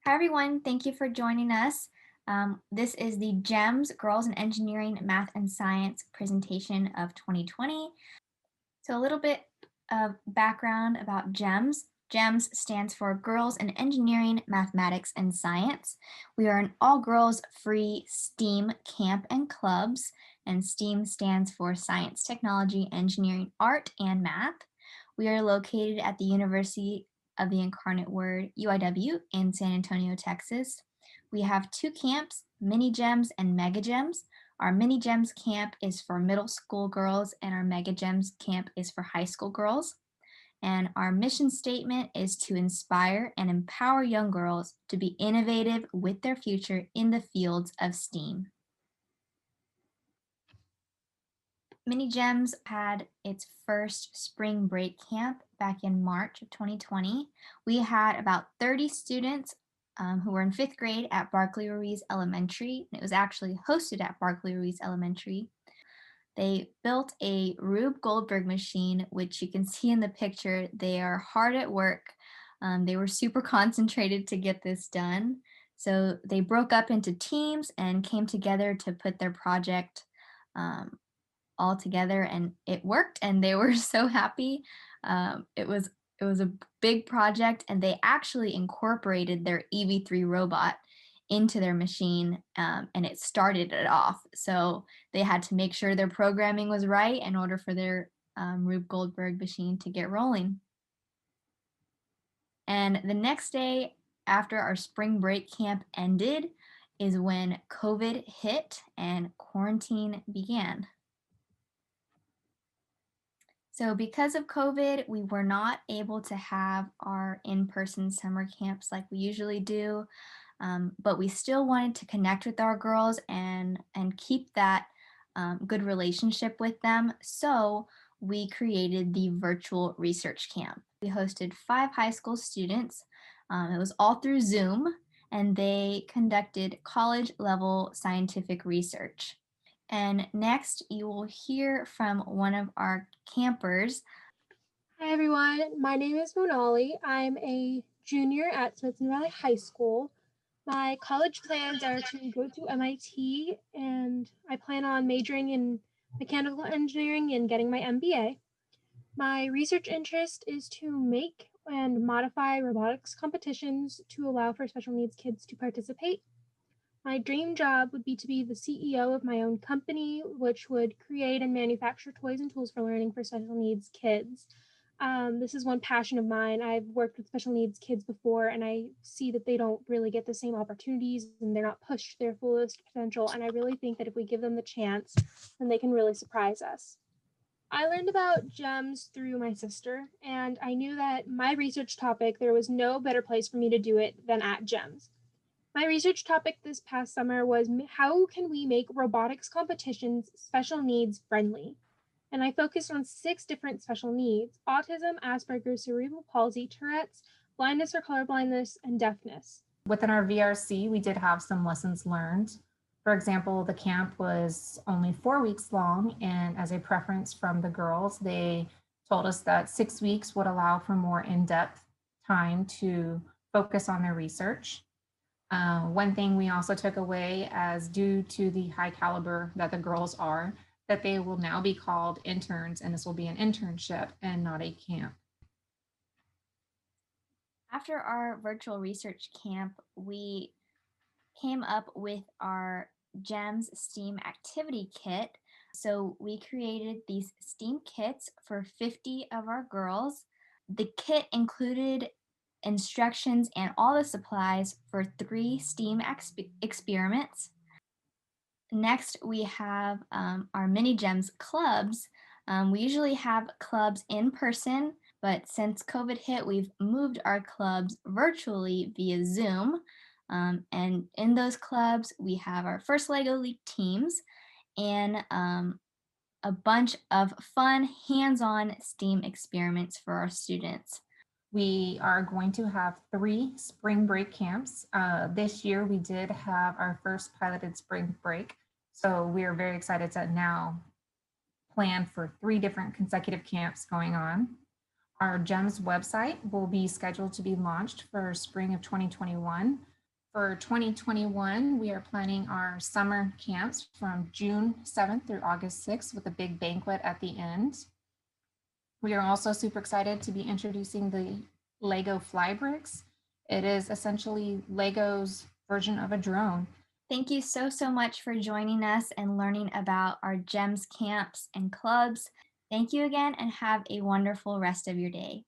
Hi, everyone. Thank you for joining us. This is the GEMS Girls in Engineering, Math, and Science presentation of 2020. So a little bit of background about GEMS. GEMS stands for Girls in Engineering, Mathematics, and Science. We are an all-girls free STEAM camp and clubs, and STEAM stands for Science, Technology, Engineering, Art, and Math. We are located at the University of the Incarnate Word, UIW, in San Antonio, Texas. We have two camps, miniGEMS and megaGEMS. Our miniGEMS camp is for middle school girls and our megaGEMS camp is for high school girls. And our mission statement is to inspire and empower young girls to be innovative with their future in the fields of STEAM. miniGEMS had its first spring break camp back in March of 2020. We had about 30 students who were in 5th grade at Barclay Ruiz Elementary, and it was actually hosted at Barclay Ruiz Elementary. They built a Rube Goldberg machine, which you can see in the picture. They are hard at work. They were super concentrated to get this done. So they broke up into teams and came together to put their project all together, and it worked, and they were so happy. It was a big project, and they actually incorporated their EV3 robot into their machine, and it started it off. So they had to make sure their programming was right in order for their Rube Goldberg machine to get rolling. And the next day after our spring break camp ended is when COVID hit and quarantine began. So because of COVID, we were not able to have our in-person summer camps like we usually do, but we still wanted to connect with our girls and keep that good relationship with them. So we created the virtual research camp. We hosted 5 high school students. It was all through Zoom, and they conducted college-level scientific research. And next, you will hear from one of our campers. Hi everyone, my name is Monali. I'm a junior at Smithson Valley High School. My college plans are to go to MIT, and I plan on majoring in mechanical engineering and getting my MBA. My research interest is to make and modify robotics competitions to allow for special needs kids to participate. My dream job would be to be the CEO of my own company, which would create and manufacture toys and tools for learning for special needs kids. This is one passion of mine. I've worked with special needs kids before, and I see that they don't really get the same opportunities and they're not pushed to their fullest potential. And I really think that if we give them the chance, then they can really surprise us. I learned about GEMS through my sister, and I knew that my research topic, there was no better place for me to do it than at GEMS. My research topic this past summer was how can we make robotics competitions special needs friendly? And I focused on 6 different special needs: autism, Asperger's, cerebral palsy, Tourette's, blindness or colorblindness, and deafness. Within our VRC, we did have some lessons learned. For example, the camp was only 4 weeks long, and as a preference from the girls, they told us that 6 weeks would allow for more in-depth time to focus on their research. One thing we also took away, as due to the high caliber that the girls are, that they will now be called interns, and this will be an internship and not a camp. After our virtual research camp, we came up with our GEMS STEAM activity kit. So we created these STEAM kits for 50 of our girls. The kit included instructions and all the supplies for 3 STEAM experiments. Next, we have our miniGEMS clubs. We usually have clubs in person, but since COVID hit, we've moved our clubs virtually via Zoom. And in those clubs, we have our first LEGO League teams and a bunch of fun hands-on STEAM experiments for our students. We are going to have 3 spring break camps. This year, we did have our first piloted spring break. So we are very excited to now plan for 3 different consecutive camps going on. Our GEMS website will be scheduled to be launched for spring of 2021. For 2021, we are planning our summer camps from June 7th through August 6th with a big banquet at the end. We are also super excited to be introducing the Lego Flybricks. It is essentially Lego's version of a drone. Thank you so much for joining us and learning about our GEMS camps and clubs. Thank you again and have a wonderful rest of your day.